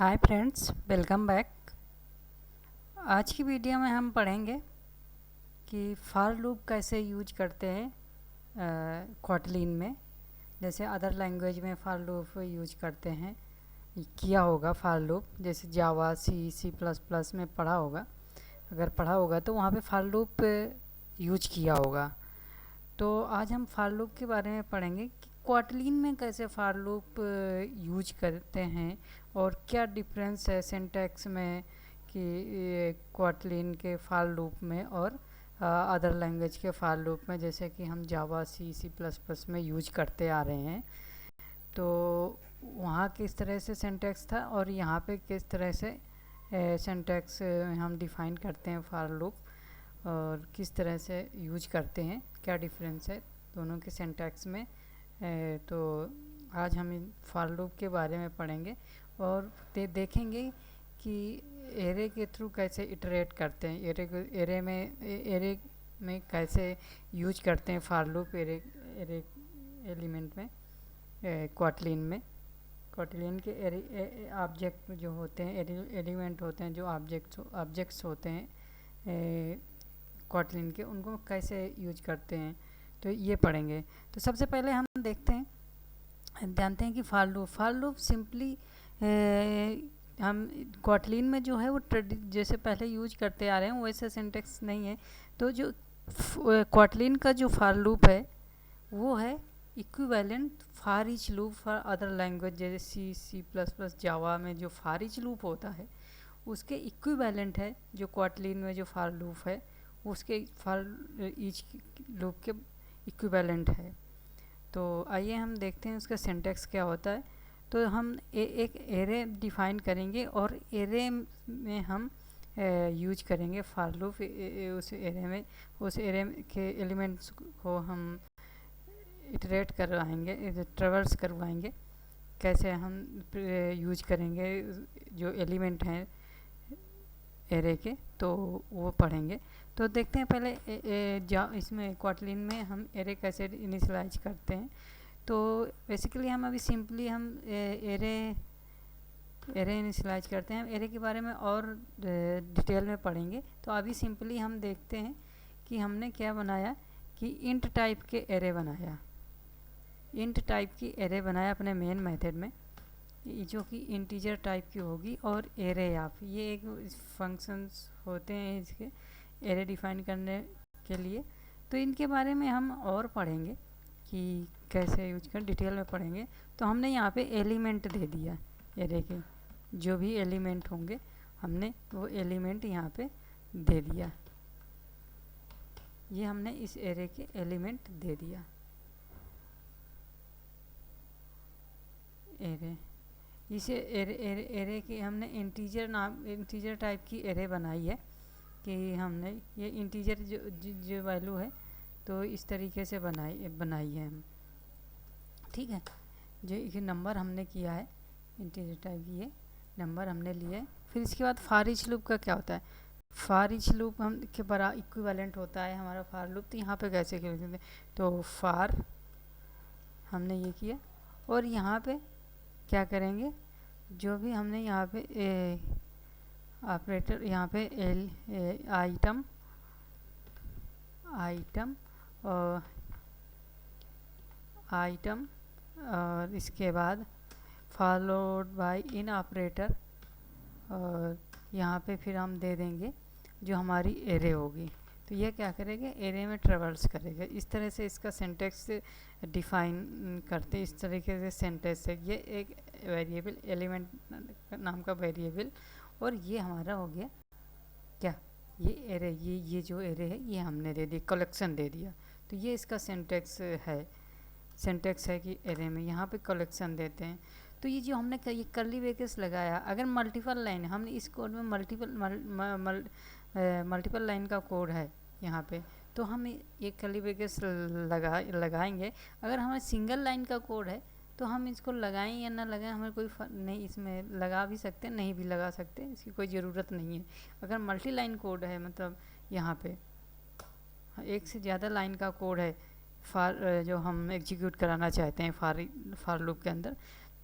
Hi friends, welcome back. आज की video में हम पढ़ेंगे कि फॉर लूप कैसे यूज करते हैं कोटलिन में। जैसे अदर लैंग्वेज में फॉर लूप यूज करते हैं, किया होगा फॉर लूप, जैसे जावा सी प्लस प्लस में पढ़ा होगा। अगर पढ़ा होगा तो वहाँ पे फॉर लूप यूज किया होगा। तो आज हम फॉर लूप के बारे में पढ़ेंगे कि क्वाटलिन में कैसे फॉर लूप यूज करते हैं और क्या डिफरेंस है सिंटैक्स में कि क्वाटलिन के फॉर लूप में और अदर लैंग्वेज के फॉर लूप में, जैसे कि हम जावा सी प्लस प्लस में यूज करते आ रहे हैं। तो वहाँ किस तरह से सिंटैक्स था और यहाँ पे किस तरह से सिंटैक्स हम डिफ़ाइन करते हैं फॉर लूप और किस तरह से यूज करते हैं, क्या डिफरेंस है दोनों के सिंटैक्स में। तो आज हम इन फॉर लूप के बारे में पढ़ेंगे और देखेंगे कि एरे के थ्रू कैसे इटरेट करते हैं, एरे में कैसे यूज करते हैं फॉर लूप एरे एलिमेंट में, क्वाटलिन में। क्वाटलिन के एरे ऑब्जेक्ट जो होते हैं, एलिमेंट होते हैं, जो ऑब्जेक्ट्स होते हैं कोटलिन के, उनको कैसे यूज करते हैं, तो ये पढ़ेंगे। तो सबसे पहले हम जानते हैं कि फॉर लूप सिंपली हम कोटलिन में जो है वो जैसे पहले यूज करते आ रहे हैं वैसे सिंटेक्स नहीं है। तो जो कोटलिन का जो फॉर लूप है वो है equivalent for each loop for other language, जैसे सी प्लस प्लस जावा में जो फॉर ईच लूप होता है उसके इक्विवेलेंट है। जो कोटलिन में जो फॉर लूप है उसके फॉर ईच लूप के इक्विवेलेंट है। तो आइए हम देखते हैं उसका सिंटैक्स क्या होता है। तो हम एक एरे डिफाइन करेंगे और एरे में हम यूज करेंगे फॉर लूप। उस एरे के एलिमेंट्स को हम इटरेट करवाएंगे, ट्रेवर्स करवाएंगे। कैसे हम यूज करेंगे जो एलिमेंट हैं एरे के, तो वो पढ़ेंगे। तो देखते हैं पहले इसमें क्वाटलिन में हम एरे कैसे इनिशियलाइज करते हैं। तो बेसिकली हम अभी सिंपली हम एरे इनिशियलाइज करते हैं। एरे के बारे में और डिटेल में पढ़ेंगे। तो अभी सिंपली हम देखते हैं कि हमने क्या बनाया, कि इंट टाइप के एरे बनाया। इंट टाइप की एरे बनाया अपने मेन मेथड में, जो कि इंटीजर टाइप की होगी। और एरे आप ये एक फंक्शंस होते हैं इसके एरे डिफाइन करने के लिए। तो इनके बारे में हम और पढ़ेंगे कि कैसे यूज कर, डिटेल में पढ़ेंगे। तो हमने यहाँ पे एलिमेंट दे दिया एरे के, जो भी एलिमेंट होंगे हमने वो एलिमेंट यहाँ पे दे दिया। ये हमने इस एरे के एलिमेंट दे दिया। एरे इसे एरे की हमने इंटीजर टाइप की एरे बनाई है कि हमने ये इंटीजर जो वैल्यू है तो इस तरीके से बनाई है हम। ठीक है, जो एक नंबर हमने किया है इंटीजर टाइप की, ये नंबर हमने लिए है। फिर इसके बाद फॉर ईच लूप का क्या होता है, फॉर ईच लूप हम के बड़ा इक्विवेलेंट होता है हमारा फॉर लूप। तो यहाँ पे कैसे खेलते हैं, तो फॉर हमने ये किया और यहाँ पे क्या करेंगे, जो भी हमने यहाँ पे ऑपरेटर यहाँ पे आइटम और इसके बाद फॉलोड बाय इन ऑपरेटर, और यहाँ पे फिर हम दे देंगे जो हमारी एरे होगी। तो ये क्या करेगा, एरे में ट्रेवर्स करेगा। इस तरह से इसका सिंटैक्स डिफाइन करते, इस तरीके से सिंटैक्स है। ये एक वेरिएबल एलिमेंट नाम का वेरिएबल, और ये हमारा हो गया क्या, ये एरे, ये जो एरे है ये हमने दे दी, कलेक्शन दे दिया। तो ये इसका सिंटैक्स है कि एरे में यहाँ पे कलेक्शन देते हैं। तो ये जो हमने ये कर्ली ब्रैकेट्स लगाया, अगर मल्टीपल लाइन, हमने इस कोड में मल्टीपल लाइन का कोड है यहाँ पे, तो हम ये कर्ली ब्रैकेट्स लगाएंगे। अगर हमारे सिंगल लाइन का कोड है तो हम इसको लगाएं या ना लगाएं हमें कोई नहीं, इसमें लगा भी सकते हैं, नहीं भी लगा सकते, इसकी कोई ज़रूरत नहीं है। अगर मल्टी लाइन कोड है, मतलब यहाँ पे एक से ज़्यादा लाइन का कोड है जो हम एग्जीक्यूट कराना चाहते हैं फॉर लूप के अंदर,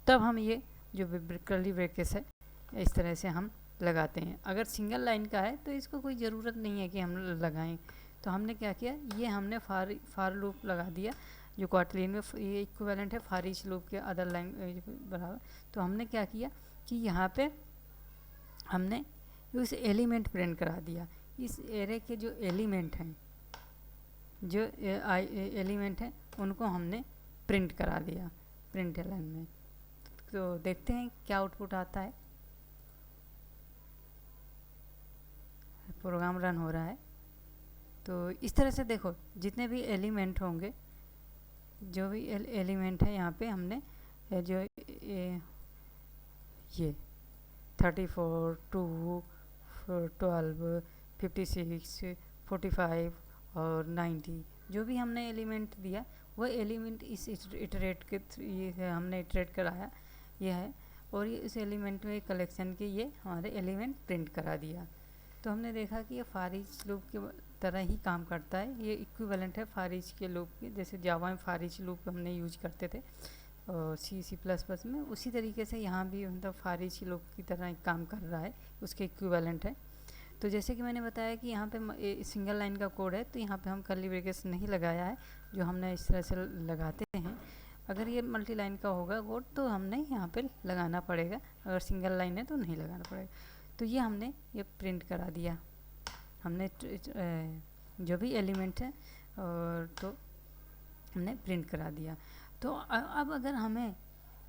तब हम ये जो कर्ली ब्रैकेट्स है इस तरह से हम लगाते हैं। अगर सिंगल लाइन का है तो इसको कोई ज़रूरत नहीं है कि हम लगाएं। तो हमने क्या किया, ये हमने फार लूप लगा दिया जो क्वार्टरलीन में ये इक्विवेलेंट है फार ईच लूप के अदर लाइन बराबर। तो हमने क्या किया कि यहाँ पे हमने उस एलिमेंट प्रिंट करा दिया। इस एरे के जो एलिमेंट हैं, जो एलिमेंट हैं उनको हमने प्रिंट करा दिया प्रिंट लाइन में। तो देखते हैं क्या आउटपुट आता है। प्रोग्राम रन हो रहा है। तो इस तरह से देखो जितने भी एलिमेंट होंगे, जो भी एलिमेंट है यहाँ पे हमने जो ये 34, 2, 12, 56, 45 और 90 जो भी हमने एलिमेंट दिया वो एलिमेंट इस इटरेट के ये हमने इटरेट कराया ये है। और ये इस एलिमेंट में कलेक्शन के ये हमारे एलिमेंट प्रिंट करा दिया। तो हमने देखा कि ये फार ईच लूप के तरह ही काम करता है। ये इक्विवेलेंट है फार ईच के लूप के, जैसे जावा में फार ईच लूप हमने यूज करते थे और C++ में, उसी तरीके से यहाँ भी मतलब फार ईच लूप की तरह काम कर रहा है, उसके इक्विवेलेंट है। तो जैसे कि मैंने बताया कि यहाँ पे सिंगल लाइन का कोड है तो यहाँ पे हम कर्ली ब्रैकेट्स नहीं लगाया है जो हमने इस तरह से लगाते हैं। अगर ये मल्टी लाइन का होगा कोड तो हमने यहाँ पे लगाना पड़ेगा, अगर सिंगल लाइन है तो नहीं लगाना पड़ेगा। तो ये हमने ये प्रिंट करा दिया, हमने जो भी एलिमेंट है और तो हमने प्रिंट करा दिया। तो अब अगर हमें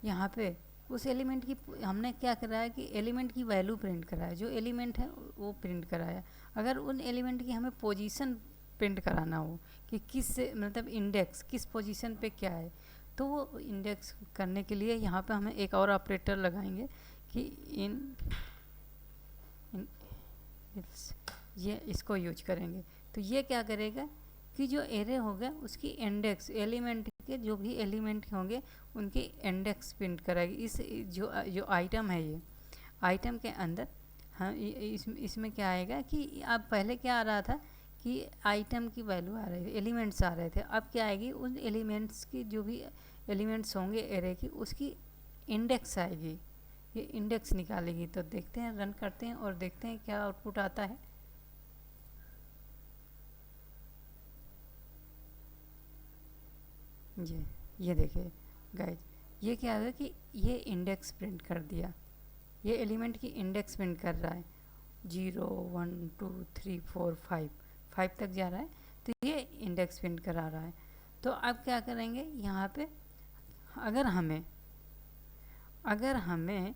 यहाँ पे उस एलिमेंट की हमने क्या कराया कि एलिमेंट की वैल्यू प्रिंट कराया, जो एलिमेंट है वो प्रिंट कराया। अगर उन एलिमेंट की हमें पोजीशन प्रिंट कराना हो कि किस मतलब इंडेक्स किस पोजीशन पे क्या है, तो वो इंडेक्स करने के लिए यहाँ पे हमें एक और ऑपरेटर लगाएंगे कि ये इसको यूज करेंगे। तो ये क्या करेगा कि जो एरे होगा उसकी इंडेक्स एलिमेंट के जो भी एलिमेंट होंगे उनकी इंडेक्स प्रिंट कराएगी। इस जो आइटम है, ये आइटम के अंदर हाँ इसमें क्या आएगा कि अब पहले क्या आ रहा था कि आइटम की वैल्यू आ रही थी, एलिमेंट्स आ रहे थे। अब क्या आएगी, उन एलिमेंट्स की जो भी एलिमेंट्स होंगे एरे की उसकी इंडेक्स आएगी, ये इंडेक्स निकालेगी। तो देखते हैं, रन करते हैं और देखते हैं क्या आउटपुट आता है। ये देखिए गाइज, ये क्या है कि ये इंडेक्स प्रिंट कर दिया, ये एलिमेंट की इंडेक्स प्रिंट कर रहा है 0, 1, 2, 3, 4, 5 तक जा रहा है। तो ये इंडेक्स प्रिंट करा रहा है। तो अब क्या करेंगे यहाँ पे, अगर हमें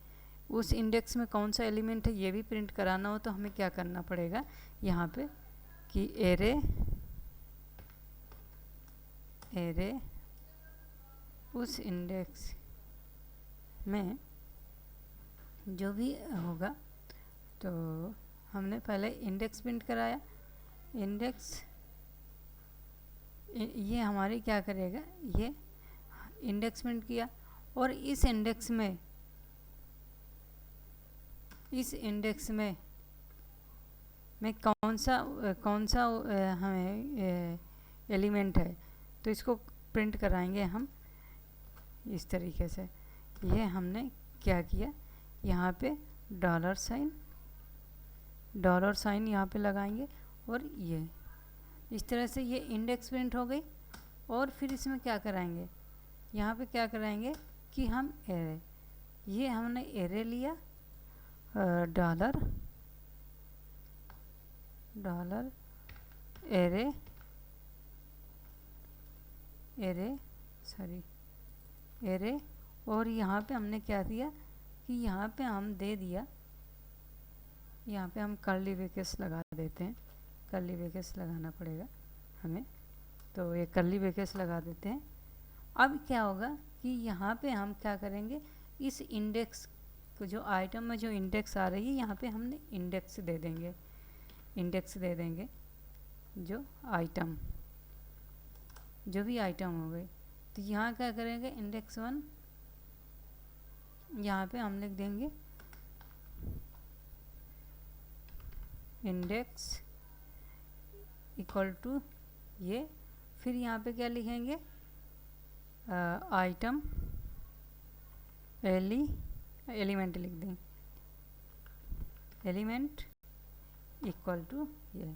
उस इंडेक्स में कौन सा एलिमेंट है ये भी प्रिंट कराना हो तो हमें क्या करना पड़ेगा यहाँ पे कि एरे उस इंडेक्स में जो भी होगा, तो हमने पहले इंडेक्स प्रिंट कराया। इंडेक्स ये हमारी क्या करेगा, ये इंडेक्स प्रिंट किया और इस इंडेक्स में कौन सा हमें एलिमेंट है तो इसको प्रिंट कराएंगे हम इस तरीके से। ये हमने क्या किया, यहाँ पे डॉलर साइन यहाँ पे लगाएंगे और ये इस तरह से ये इंडेक्स प्रिंट हो गई। और फिर इसमें क्या कराएंगे, यहाँ पे क्या कराएंगे कि हम एरे, ये हमने एरे लिया डॉलर एरे और यहाँ पे हमने क्या दिया कि यहाँ पे हम दे दिया, यहाँ पे हम कर्ली ब्रैकेट्स लगा देते हैं, कर्ली ब्रैकेट्स लगाना पड़ेगा हमें। तो ये कर्ली ब्रैकेट्स लगा देते हैं। अब क्या होगा कि यहाँ पे हम क्या करेंगे, इस इंडेक्स को जो आइटम में जो इंडेक्स आ रही है यहाँ पे हमने इंडेक्स दे देंगे जो आइटम जो भी आइटम हो गए। तो यहाँ क्या करेंगे, इंडेक्स 1 यहाँ पे हम लिख देंगे इंडेक्स इक्वल टू ये, फिर यहाँ पे क्या लिखेंगे आइटम एलिमेंट लिख देंगे एलिमेंट इक्वल टू ये।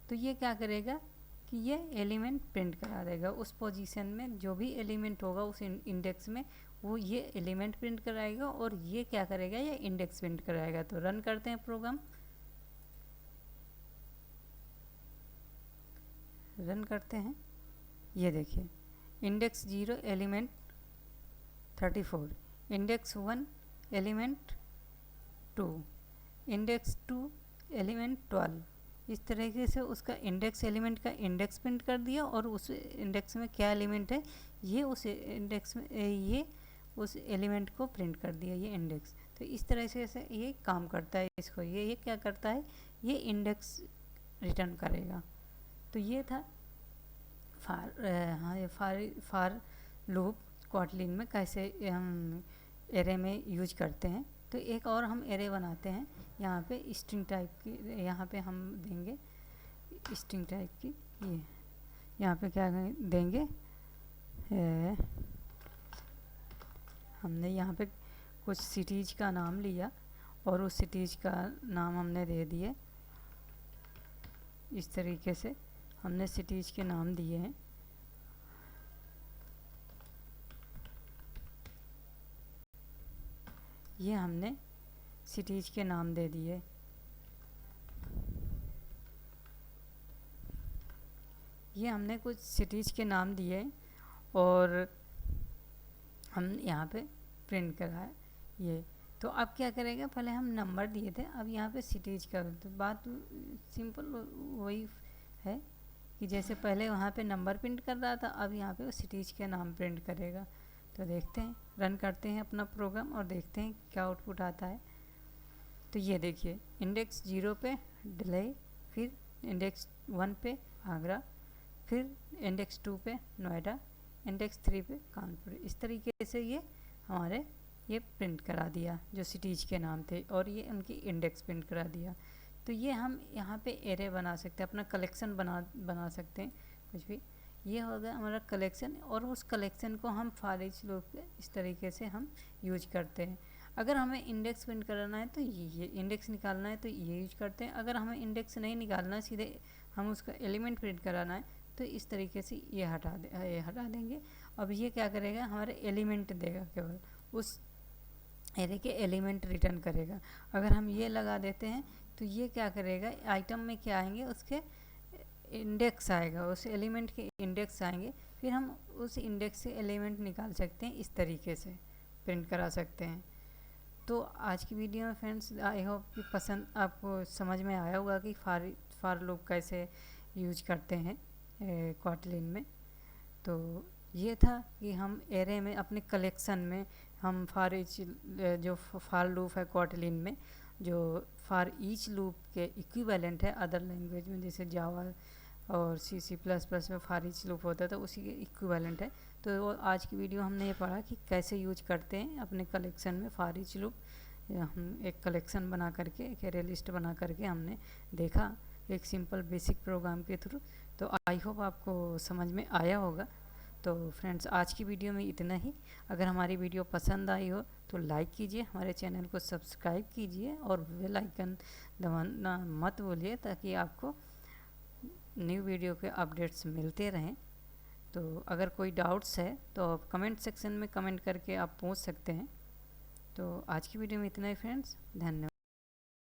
तो ये क्या करेगा कि ये एलिमेंट प्रिंट करा देगा उस पोजीशन में, जो भी एलिमेंट होगा उस इंडेक्स में वो ये एलिमेंट प्रिंट कराएगा और ये क्या करेगा, ये इंडेक्स प्रिंट कराएगा। तो रन करते हैं प्रोग्राम, रन करते हैं। ये देखिए index 0 element 34, index 1 element 2, index 2 element 12। इस तरीके से उसका इंडेक्स एलिमेंट का इंडेक्स प्रिंट कर दिया और उस इंडेक्स में क्या एलिमेंट है ये उस इंडेक्स में ये उस एलिमेंट को प्रिंट कर दिया, ये इंडेक्स। तो इस तरह से ये काम करता है। इसको ये क्या करता है, ये इंडेक्स रिटर्न करेगा। तो ये था फार लूप कोटलिन में कैसे हम एरे में यूज करते हैं। तो एक और हम एरे बनाते हैं, यहाँ पे स्ट्रिंग टाइप की, यहाँ पे हम देंगे स्ट्रिंग टाइप की। ये यहाँ पे क्या देंगे, हमने यहाँ पे कुछ सिटीज़ का नाम लिया और उस सिटीज़ का नाम हमने दे दिए। इस तरीके से हमने सिटीज़ के नाम दिए हैं। ये हमने सिटीज़ के नाम दे दिए। ये हमने कुछ सिटीज़ के नाम दिए और हम यहाँ पे प्रिंट करा है ये। तो अब क्या करेगा, पहले हम नंबर दिए थे, अब यहाँ पे सिटीज़ का। तो बात सिंपल वही है कि जैसे पहले वहाँ पे नंबर प्रिंट कर रहा था, अब यहाँ पे वो सिटीज़ के नाम प्रिंट करेगा। तो देखते हैं, रन करते हैं अपना प्रोग्राम और देखते हैं क्या आउटपुट आता है। तो ये देखिए इंडेक्स 0 पे दिल्ली, फिर इंडेक्स 1 पे आगरा, फिर इंडेक्स 2 पे नोएडा, इंडेक्स 3 पे कानपुर। इस तरीके से ये हमारे ये प्रिंट करा दिया जो सिटीज़ के नाम थे, और ये उनकी इंडेक्स प्रिंट करा दिया। तो ये हम यहाँ पे एरे बना सकते हैं, अपना कलेक्शन बना सकते हैं कुछ भी। ये हो गया हमारा कलेक्शन, और उस कलेक्शन को हम फॉर ईच लूप पे इस तरीके से हम यूज करते हैं। अगर हमें इंडेक्स प्रिंट कराना है तो ये इंडेक्स निकालना है तो ये यूज करते हैं। अगर हमें इंडेक्स नहीं निकालना है, सीधे हम उसका एलिमेंट प्रिंट कराना है, तो इस तरीके से ये हटा देंगे। अब ये क्या करेगा, हमारे एलिमेंट देगा, केवल उस एरे के एलिमेंट रिटर्न करेगा। अगर हम ये लगा देते हैं तो ये क्या करेगा, आइटम में क्या आएंगे, उसके इंडेक्स आएगा, उस एलिमेंट के इंडेक्स आएंगे, फिर हम उस इंडेक्स से एलिमेंट निकाल सकते हैं, इस तरीके से प्रिंट करा सकते हैं। तो आज की वीडियो में फ्रेंड्स आई होप कि पसंद आपको समझ में आया होगा कि फार लूप कैसे यूज करते हैं कोटलिन में। तो ये था कि हम एरे में अपने कलेक्शन में हम फॉर ईच जो फार लूप है कोटलिन में, जो फॉर ईच लूप के इक्विवेलेंट है अदर लैंग्वेज में, जैसे जावा और C++ में फॉर ईच लूप होता है, तो उसी के इक्विवेलेंट है। तो आज की वीडियो हमने ये पढ़ा कि कैसे यूज करते हैं अपने कलेक्शन में फॉर ईच लूप। हम एक कलेक्शन बना करके, एक एरे लिस्ट बना करके हमने देखा एक सिंपल बेसिक प्रोग्राम के थ्रू। तो आई होप आपको समझ में आया होगा। तो फ्रेंड्स आज की वीडियो में इतना ही। अगर हमारी वीडियो पसंद आई हो तो लाइक कीजिए, हमारे चैनल को सब्सक्राइब कीजिए और बेल आइकन दबाना मत भूलिए, ताकि आपको न्यू वीडियो के अपडेट्स मिलते रहें। तो अगर कोई डाउट्स है तो आप कमेंट सेक्शन में कमेंट करके आप पूछ सकते हैं। तो आज की वीडियो में इतना ही फ्रेंड्स, धन्यवाद।